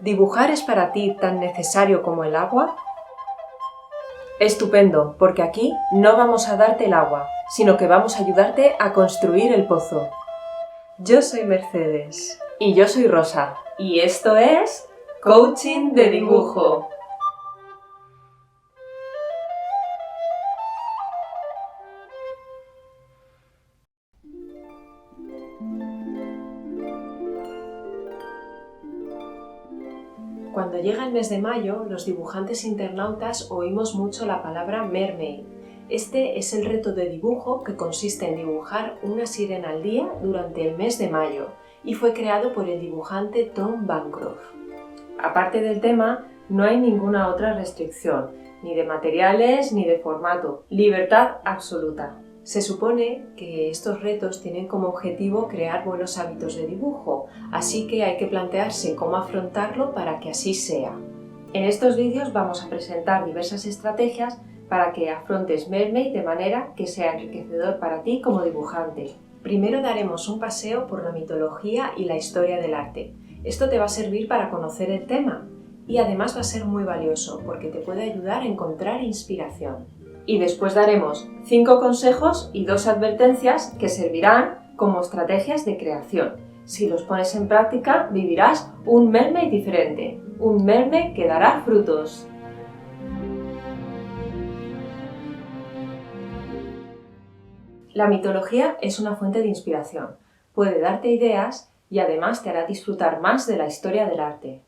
¿Dibujar es para ti tan necesario como el agua? Estupendo, porque aquí no vamos a darte el agua, sino que vamos a ayudarte a construir el pozo. Yo soy Mercedes. Y yo soy Rosa. Y esto es Coaching de Dibujo. Cuando llega el mes de mayo, los dibujantes internautas oímos mucho la palabra mermaid. Este es el reto de dibujo que consiste en dibujar una sirena al día durante el mes de mayo y fue creado por el dibujante Tom Bancroft. Aparte del tema, no hay ninguna otra restricción, ni de materiales ni de formato, libertad absoluta. Se supone que estos retos tienen como objetivo crear buenos hábitos de dibujo, así que hay que plantearse cómo afrontarlo para que así sea. En estos vídeos vamos a presentar diversas estrategias para que afrontes Mermaid de manera que sea enriquecedor para ti como dibujante. Primero daremos un paseo por la mitología y la historia del arte. Esto te va a servir para conocer el tema y además va a ser muy valioso porque te puede ayudar a encontrar inspiración. Y después daremos 5 consejos y 2 advertencias que servirán como estrategias de creación. Si los pones en práctica, vivirás un mermaid diferente, un mermaid que dará frutos. La mitología es una fuente de inspiración, puede darte ideas y además te hará disfrutar más de la historia del arte.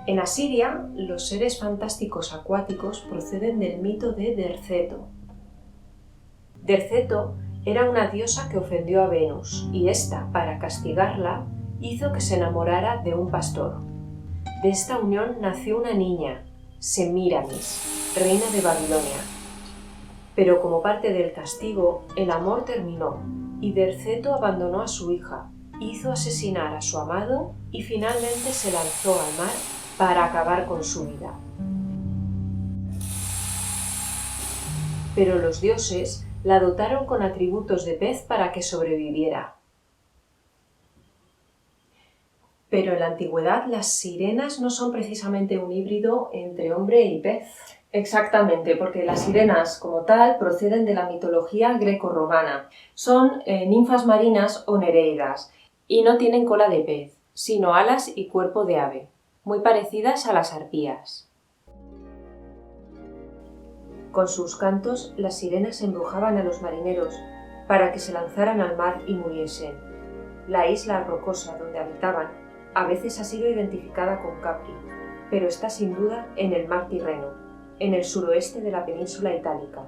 En Asiria, los seres fantásticos acuáticos proceden del mito de Derceto. Derceto era una diosa que ofendió a Venus y ésta, para castigarla, hizo que se enamorara de un pastor. De esta unión nació una niña, Semíramis, reina de Babilonia. Pero como parte del castigo, el amor terminó y Derceto abandonó a su hija, hizo asesinar a su amado y finalmente se lanzó al mar para acabar con su vida. Pero los dioses la dotaron con atributos de pez para que sobreviviera. Pero en la antigüedad las sirenas no son precisamente un híbrido entre hombre y pez. Exactamente, porque las sirenas como tal proceden de la mitología grecorromana. Son ninfas marinas o nereidas y no tienen cola de pez, sino alas y cuerpo de ave, muy parecidas a las arpías. Con sus cantos, las sirenas embrujaban a los marineros para que se lanzaran al mar y muriesen. La isla rocosa donde habitaban a veces ha sido identificada con Capri, pero está sin duda en el mar Tirreno, en el suroeste de la península itálica.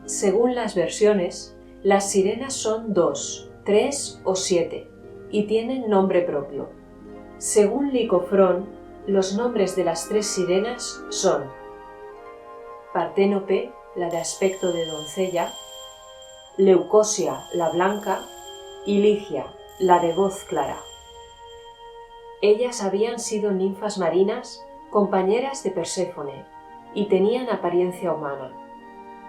Según las versiones, las sirenas son 2, 3 o 7 y tienen nombre propio. Según Licofrón, los nombres de las 3 sirenas son Parténope, la de aspecto de doncella, Leucosia, la blanca, y Ligia, la de voz clara. Ellas habían sido ninfas marinas, compañeras de Perséfone, y tenían apariencia humana.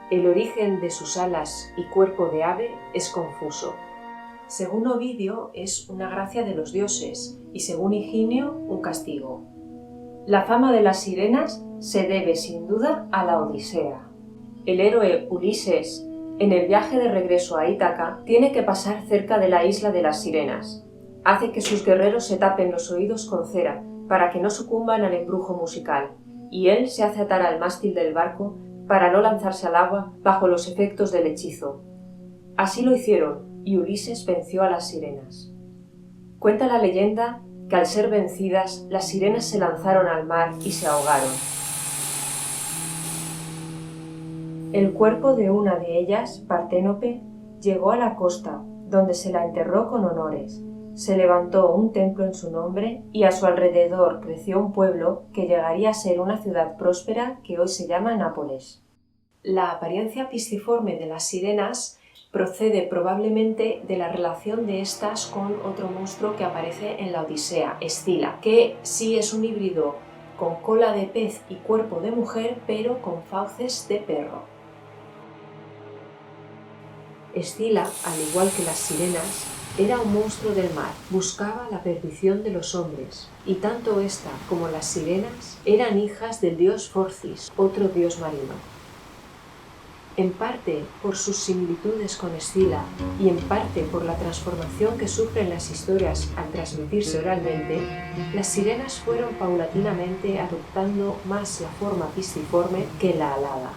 El origen de sus alas y cuerpo de ave es confuso. Según Ovidio, es una gracia de los dioses, y según Higinio, un castigo. La fama de las sirenas se debe sin duda a la Odisea. El héroe Ulises, en el viaje de regreso a Ítaca, tiene que pasar cerca de la isla de las sirenas. Hace que sus guerreros se tapen los oídos con cera para que no sucumban al embrujo musical, y él se hace atar al mástil del barco para no lanzarse al agua bajo los efectos del hechizo. Así lo hicieron, y Ulises venció a las sirenas. Cuenta la leyenda que al ser vencidas, las sirenas se lanzaron al mar y se ahogaron. El cuerpo de una de ellas, Parténope, llegó a la costa, donde se la enterró con honores. Se levantó un templo en su nombre y a su alrededor creció un pueblo que llegaría a ser una ciudad próspera que hoy se llama Nápoles. La apariencia pisciforme de las sirenas procede probablemente de la relación de estas con otro monstruo que aparece en la Odisea, Escila, que sí es un híbrido con cola de pez y cuerpo de mujer, pero con fauces de perro. Escila, al igual que las sirenas, Era un monstruo del mar, buscaba la perdición de los hombres, y tanto ésta como las sirenas eran hijas del dios Forcis, otro dios marino. En parte por sus similitudes con Escila y en parte por la transformación que sufren las historias al transmitirse oralmente, las sirenas fueron paulatinamente adoptando más la forma pisciforme que la alada.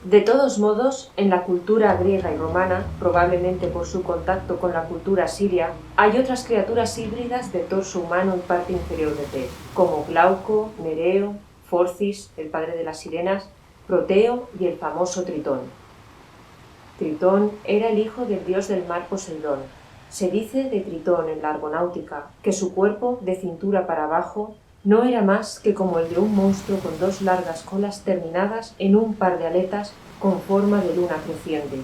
De todos modos, en la cultura griega y romana, probablemente por su contacto con la cultura siria, hay otras criaturas híbridas de torso humano y parte inferior de pez, como Glauco, Nereo, Forcis, el padre de las sirenas, Proteo y el famoso Tritón. Tritón era el hijo del dios del mar Poseidón. Se dice de Tritón en la Argonáutica que su cuerpo, de cintura para abajo, no era más que como el de un monstruo con dos largas colas terminadas en un par de aletas con forma de luna creciente.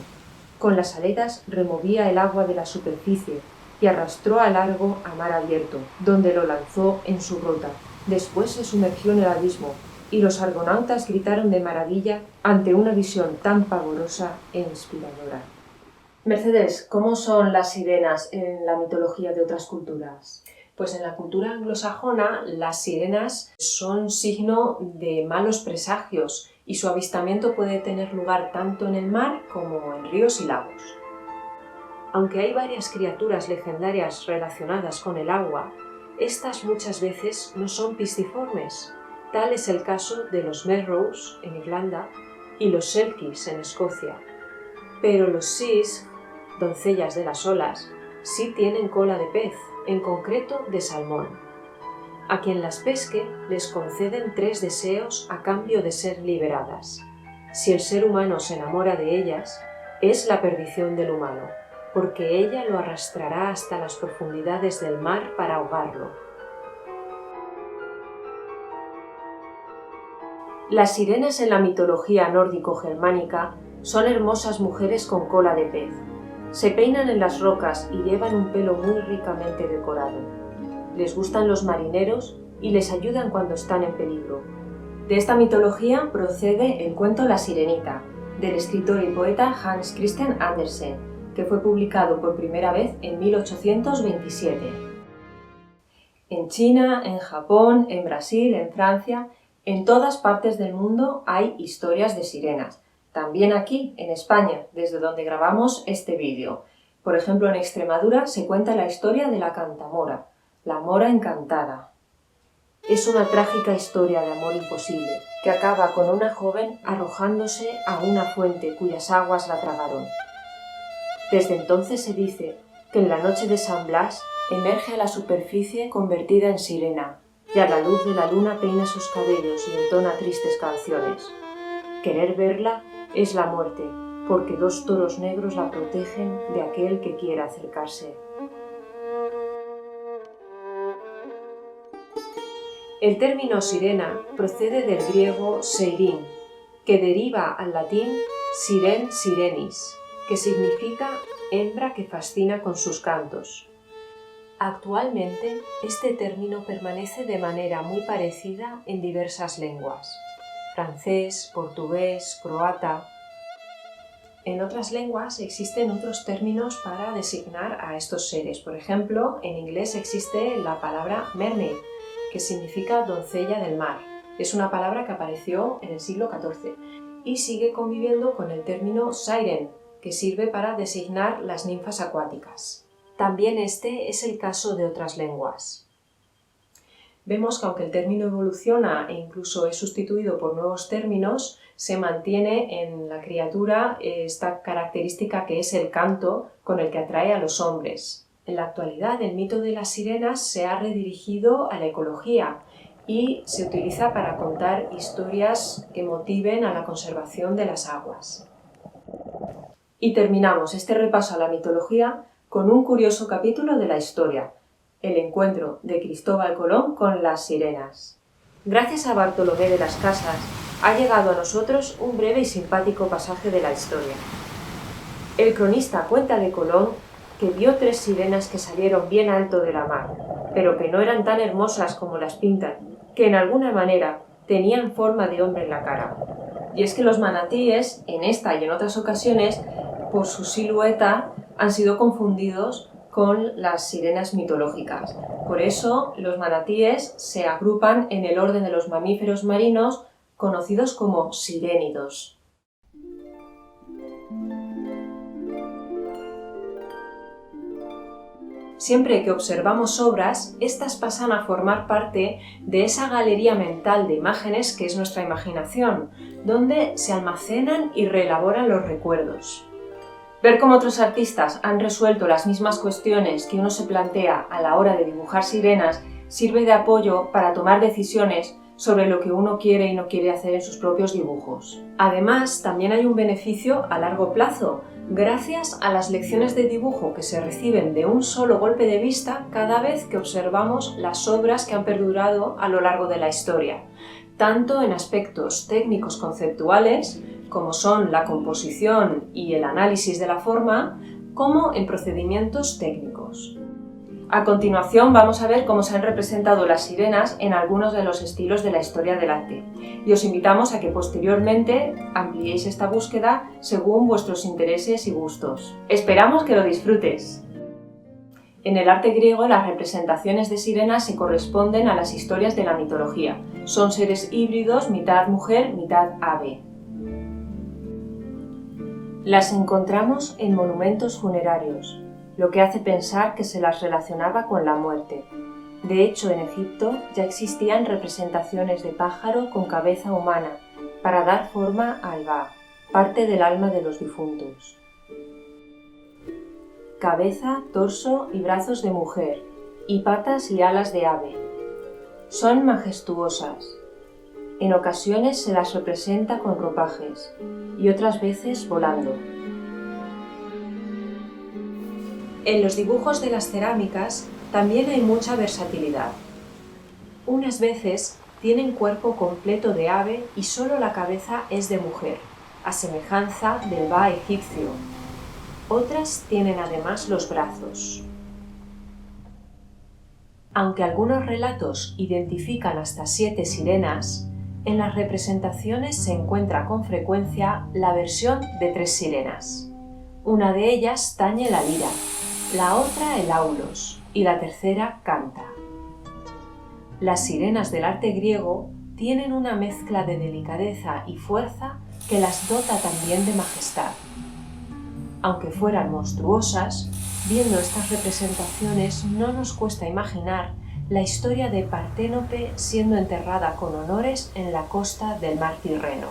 Con las aletas removía el agua de la superficie y arrastró a largo a mar abierto, donde lo lanzó en su rota. Después se sumergió en el abismo, y los argonautas gritaron de maravilla ante una visión tan pavorosa e inspiradora. Mercedes, ¿cómo son las sirenas en la mitología de otras culturas? Pues en la cultura anglosajona las sirenas son signo de malos presagios y su avistamiento puede tener lugar tanto en el mar como en ríos y lagos. Aunque hay varias criaturas legendarias relacionadas con el agua, estas muchas veces no son pisciformes. Tal es el caso de los Merrows en Irlanda y los Selkies en Escocia. Pero los Seas, doncellas de las olas, sí tienen cola de pez, en concreto de salmón. A quien las pesque les conceden 3 deseos a cambio de ser liberadas. Si el ser humano se enamora de ellas, es la perdición del humano, porque ella lo arrastrará hasta las profundidades del mar para ahogarlo. Las sirenas en la mitología nórdico-germánica son hermosas mujeres con cola de pez. Se peinan en las rocas y llevan un pelo muy ricamente decorado. Les gustan los marineros y les ayudan cuando están en peligro. De esta mitología procede el cuento La Sirenita, del escritor y poeta Hans Christian Andersen, que fue publicado por primera vez en 1827. En China, en Japón, en Brasil, en Francia, en todas partes del mundo hay historias de sirenas. También aquí, en España, desde donde grabamos este vídeo. Por ejemplo, en Extremadura se cuenta la historia de la cantamora, la mora encantada. Es una trágica historia de amor imposible, que acaba con una joven arrojándose a una fuente cuyas aguas la tragaron. Desde entonces se dice que en la noche de San Blas emerge a la superficie convertida en sirena, y a la luz de la luna peina sus cabellos y entona tristes canciones. Querer verla es la muerte, porque 2 toros negros la protegen de aquel que quiera acercarse. El término sirena procede del griego seirin, que deriva al latín siren sirenis, que significa hembra que fascina con sus cantos. Actualmente, este término permanece de manera muy parecida en diversas lenguas: francés, portugués, croata. En otras lenguas existen otros términos para designar a estos seres. Por ejemplo, en inglés existe la palabra mermaid, que significa doncella del mar. Es una palabra que apareció en el siglo XIV y sigue conviviendo con el término siren, que sirve para designar las ninfas acuáticas. También este es el caso de otras lenguas. Vemos que aunque el término evoluciona e incluso es sustituido por nuevos términos, se mantiene en la criatura esta característica que es el canto con el que atrae a los hombres. En la actualidad, el mito de las sirenas se ha redirigido a la ecología y se utiliza para contar historias que motiven a la conservación de las aguas. Y terminamos este repaso a la mitología con un curioso capítulo de la historia: el encuentro de Cristóbal Colón con las sirenas. Gracias a Bartolomé de las Casas ha llegado a nosotros un breve y simpático pasaje de la historia. El cronista cuenta de Colón que vio 3 sirenas que salieron bien alto de la mar, pero que no eran tan hermosas como las pintan, que en alguna manera tenían forma de hombre en la cara. Y es que los manatíes, en esta y en otras ocasiones, por su silueta han sido confundidos con las sirenas mitológicas. Por eso los manatíes se agrupan en el orden de los mamíferos marinos conocidos como sirénidos. Siempre que observamos obras, estas pasan a formar parte de esa galería mental de imágenes que es nuestra imaginación, donde se almacenan y reelaboran los recuerdos. Ver cómo otros artistas han resuelto las mismas cuestiones que uno se plantea a la hora de dibujar sirenas sirve de apoyo para tomar decisiones sobre lo que uno quiere y no quiere hacer en sus propios dibujos. Además, también hay un beneficio a largo plazo, gracias a las lecciones de dibujo que se reciben de un solo golpe de vista cada vez que observamos las obras que han perdurado a lo largo de la historia, tanto en aspectos técnicos conceptuales, como son la composición y el análisis de la forma, como en procedimientos técnicos. A continuación vamos a ver cómo se han representado las sirenas en algunos de los estilos de la historia del arte, y os invitamos a que posteriormente ampliéis esta búsqueda según vuestros intereses y gustos. Esperamos que lo disfrutes. En el arte griego, las representaciones de sirenas se corresponden a las historias de la mitología. Son seres híbridos, mitad mujer, mitad ave. Las encontramos en monumentos funerarios, lo que hace pensar que se las relacionaba con la muerte. De hecho, en Egipto ya existían representaciones de pájaro con cabeza humana para dar forma al Ba, parte del alma de los difuntos. Cabeza, torso y brazos de mujer, y patas y alas de ave. Son majestuosas. En ocasiones se las representa con ropajes y otras veces volando. En los dibujos de las cerámicas también hay mucha versatilidad. Unas veces tienen cuerpo completo de ave y solo la cabeza es de mujer, a semejanza del Ba egipcio. Otras tienen además los brazos. Aunque algunos relatos identifican hasta 7 sirenas, en las representaciones se encuentra con frecuencia la versión de 3 sirenas. Una de ellas tañe la lira, la otra el aulos y la tercera canta. Las sirenas del arte griego tienen una mezcla de delicadeza y fuerza que las dota también de majestad. Aunque fueran monstruosas, viendo estas representaciones no nos cuesta imaginar la historia de Parténope siendo enterrada con honores en la costa del mar Tirreno.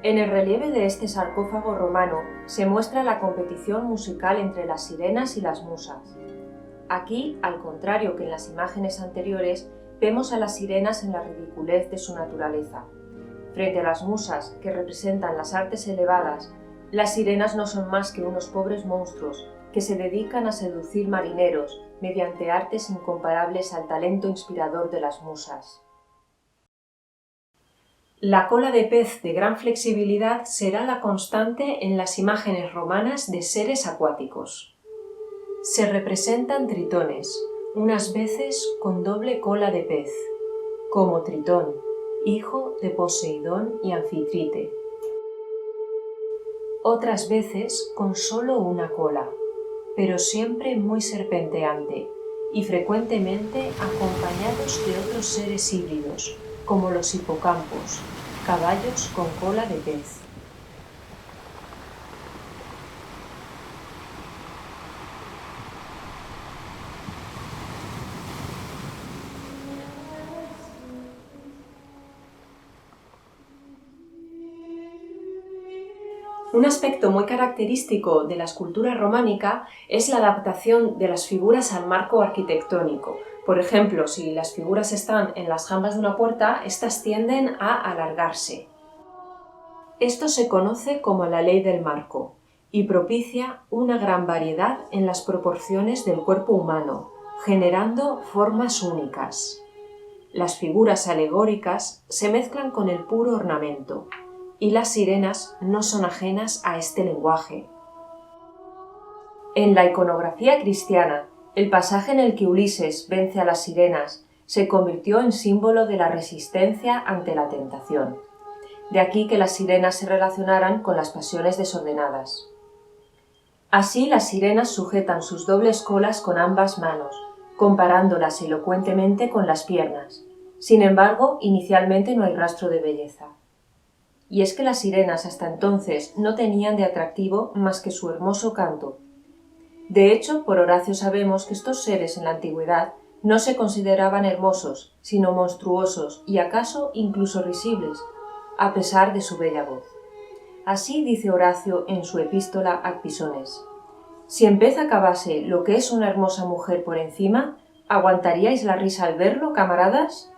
En el relieve de este sarcófago romano se muestra la competición musical entre las sirenas y las musas. Aquí, al contrario que en las imágenes anteriores, vemos a las sirenas en la ridiculez de su naturaleza. Frente a las musas, que representan las artes elevadas, las sirenas no son más que unos pobres monstruos que se dedican a seducir marineros mediante artes incomparables al talento inspirador de las musas. La cola de pez de gran flexibilidad será la constante en las imágenes romanas de seres acuáticos. Se representan tritones, unas veces con doble cola de pez, como Tritón, hijo de Poseidón y Anfitrite. Otras veces con solo una cola, pero siempre muy serpenteante y frecuentemente acompañados de otros seres híbridos, como los hipocampos, caballos con cola de pez. Un aspecto muy característico de la escultura románica es la adaptación de las figuras al marco arquitectónico. Por ejemplo, si las figuras están en las jambas de una puerta, estas tienden a alargarse. Esto se conoce como la ley del marco y propicia una gran variedad en las proporciones del cuerpo humano, generando formas únicas. Las figuras alegóricas se mezclan con el puro ornamento, y las sirenas no son ajenas a este lenguaje. En la iconografía cristiana El pasaje en el que Ulises vence a las sirenas se convirtió en símbolo de la resistencia ante la tentación. De aquí que las sirenas se relacionaran con las pasiones desordenadas. Así las sirenas sujetan sus dobles colas con ambas manos, comparándolas elocuentemente con las piernas. Sin embargo, inicialmente no hay rastro de belleza. Y es que las sirenas hasta entonces no tenían de atractivo más que su hermoso canto. De hecho, por Horacio sabemos que estos seres en la antigüedad no se consideraban hermosos, sino monstruosos y acaso incluso risibles, a pesar de su bella voz. Así dice Horacio en su epístola Ad Pisones: «Si en pez acabase lo que es una hermosa mujer por encima, ¿aguantaríais la risa al verlo, camaradas?».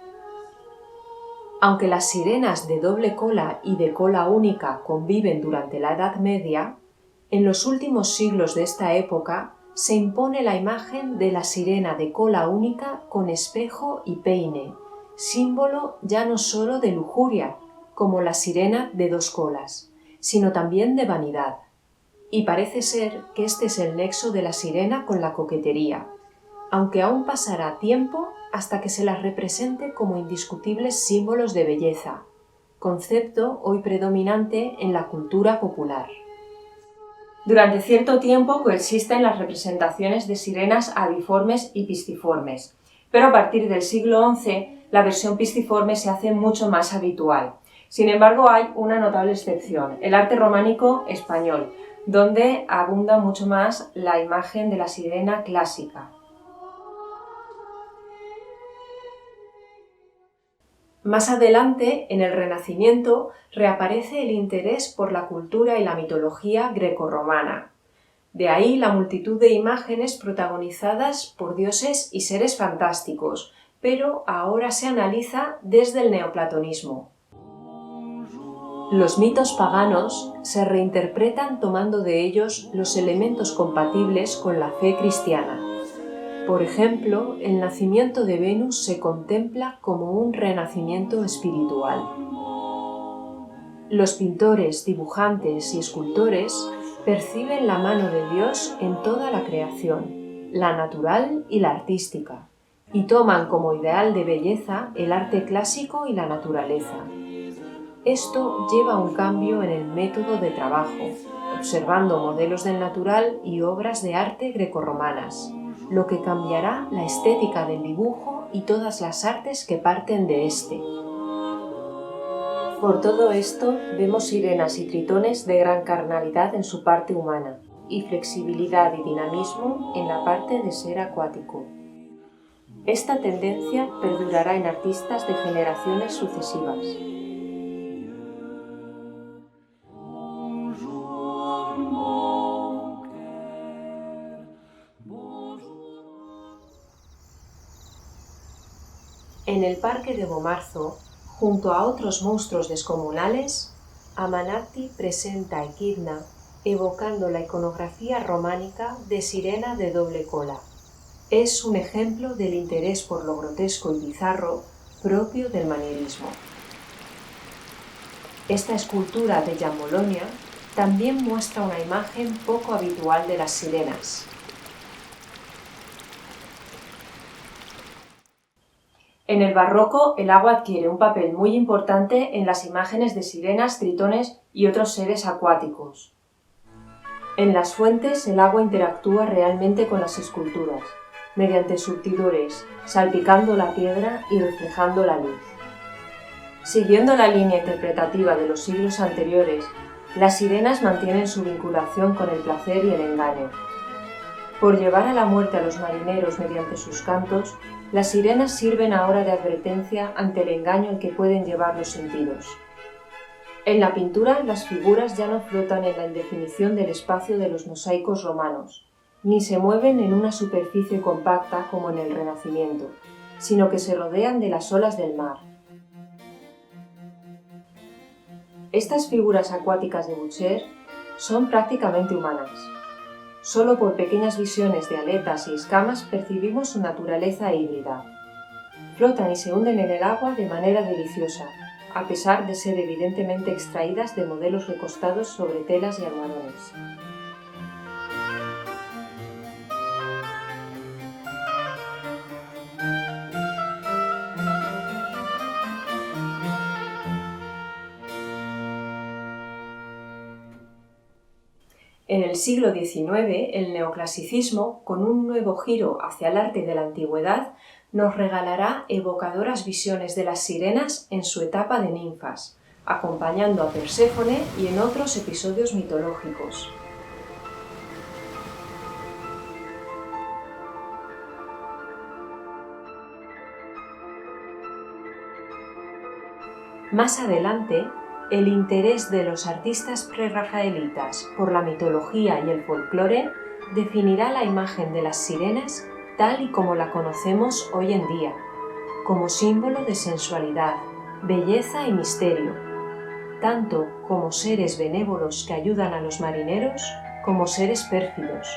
Aunque las sirenas de doble cola y de cola única conviven durante la Edad Media, en los últimos siglos de esta época se impone la imagen de la sirena de cola única con espejo y peine, símbolo ya no solo de lujuria, como la sirena de dos colas, sino también de vanidad. Y parece ser que este es el nexo de la sirena con la coquetería, aunque aún pasará tiempo hasta que se las represente como indiscutibles símbolos de belleza, concepto hoy predominante en la cultura popular. Durante cierto tiempo coexisten las representaciones de sirenas aviformes y pisciformes, pero a partir del siglo XI la versión pisciforme se hace mucho más habitual. Sin embargo, hay una notable excepción: el arte románico español, donde abunda mucho más la imagen de la sirena clásica. Más adelante, en el Renacimiento, reaparece el interés por la cultura y la mitología grecorromana. De ahí la multitud de imágenes protagonizadas por dioses y seres fantásticos, pero ahora se analiza desde el neoplatonismo. Los mitos paganos se reinterpretan tomando de ellos los elementos compatibles con la fe cristiana. Por ejemplo, el nacimiento de Venus se contempla como un renacimiento espiritual. Los pintores, dibujantes y escultores perciben la mano de Dios en toda la creación, la natural y la artística, y toman como ideal de belleza el arte clásico y la naturaleza. Esto lleva a un cambio en el método de trabajo, observando modelos del natural y obras de arte grecorromanas, lo que cambiará la estética del dibujo y todas las artes que parten de este. Por todo esto, vemos sirenas y tritones de gran carnalidad en su parte humana, y flexibilidad y dinamismo en la parte de ser acuático. Esta tendencia perdurará en artistas de generaciones sucesivas. En el parque de Bomarzo, junto a otros monstruos descomunales, Amanati presenta a Equidna evocando la iconografía románica de sirena de doble cola. Es un ejemplo del interés por lo grotesco y bizarro propio del manierismo. Esta escultura de Giammolonia también muestra una imagen poco habitual de las sirenas. En el barroco, el agua adquiere un papel muy importante en las imágenes de sirenas, tritones y otros seres acuáticos. En las fuentes, el agua interactúa realmente con las esculturas, mediante surtidores, salpicando la piedra y reflejando la luz. Siguiendo la línea interpretativa de los siglos anteriores, las sirenas mantienen su vinculación con el placer y el engaño. Por llevar a la muerte a los marineros mediante sus cantos, las sirenas sirven ahora de advertencia ante el engaño al que pueden llevar los sentidos. En la pintura, las figuras ya no flotan en la indefinición del espacio de los mosaicos romanos, ni se mueven en una superficie compacta como en el Renacimiento, sino que se rodean de las olas del mar. Estas figuras acuáticas de Boucher son prácticamente humanas. Solo por pequeñas visiones de aletas y escamas percibimos su naturaleza híbrida. Flotan y se hunden en el agua de manera deliciosa, a pesar de ser evidentemente extraídas de modelos recostados sobre telas y almohadones. En el siglo XIX, el neoclasicismo, con un nuevo giro hacia el arte de la antigüedad, nos regalará evocadoras visiones de las sirenas en su etapa de ninfas, acompañando a Perséfone y en otros episodios mitológicos. Más adelante, el interés de los artistas prerrafaelitas por la mitología y el folclore definirá la imagen de las sirenas tal y como la conocemos hoy en día, como símbolo de sensualidad, belleza y misterio, tanto como seres benévolos que ayudan a los marineros como seres pérfidos.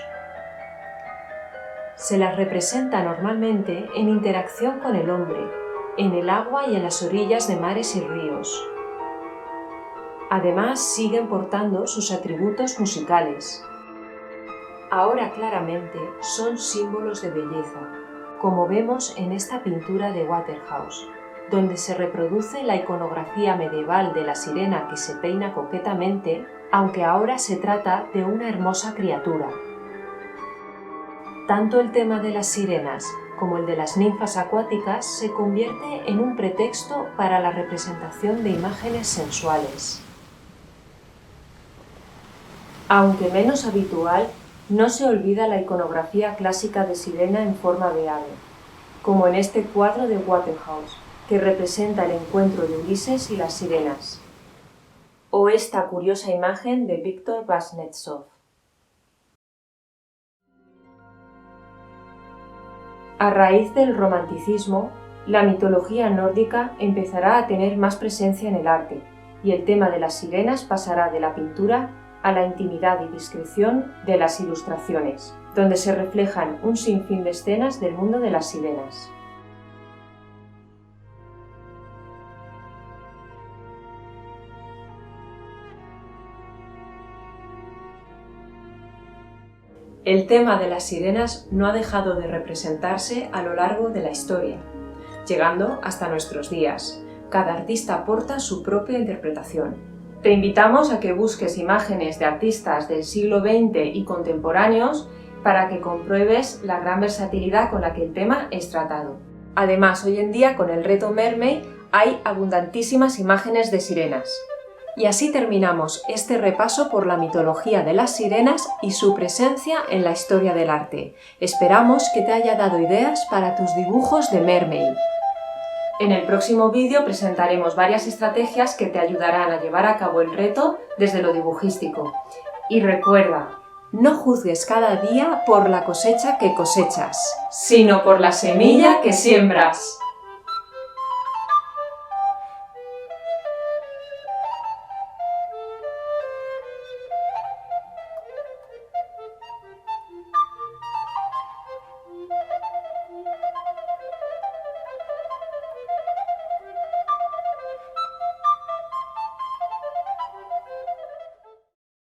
Se las representa normalmente en interacción con el hombre, en el agua y en las orillas de mares y ríos. Además, siguen portando sus atributos musicales. Ahora claramente son símbolos de belleza, como vemos en esta pintura de Waterhouse, donde se reproduce la iconografía medieval de la sirena que se peina coquetamente, aunque ahora se trata de una hermosa criatura. Tanto el tema de las sirenas como el de las ninfas acuáticas se convierte en un pretexto para la representación de imágenes sensuales. Aunque menos habitual, no se olvida la iconografía clásica de sirena en forma de ave, como en este cuadro de Waterhouse, que representa el encuentro de Ulises y las sirenas, o esta curiosa imagen de Víctor Vaznetsov. A raíz del romanticismo, la mitología nórdica empezará a tener más presencia en el arte, y el tema de las sirenas pasará de la pintura a la intimidad y discreción de las ilustraciones, donde se reflejan un sinfín de escenas del mundo de las sirenas. El tema de las sirenas no ha dejado de representarse a lo largo de la historia, llegando hasta nuestros días. Cada artista aporta su propia interpretación. Te invitamos a que busques imágenes de artistas del siglo XX y contemporáneos para que compruebes la gran versatilidad con la que el tema es tratado. Además, hoy en día con el reto Mermaid hay abundantísimas imágenes de sirenas. Y así terminamos este repaso por la mitología de las sirenas y su presencia en la historia del arte. Esperamos que te haya dado ideas para tus dibujos de Mermaid. En el próximo vídeo presentaremos varias estrategias que te ayudarán a llevar a cabo el reto desde lo dibujístico. Y recuerda, no juzgues cada día por la cosecha que cosechas, sino por la semilla que siembras.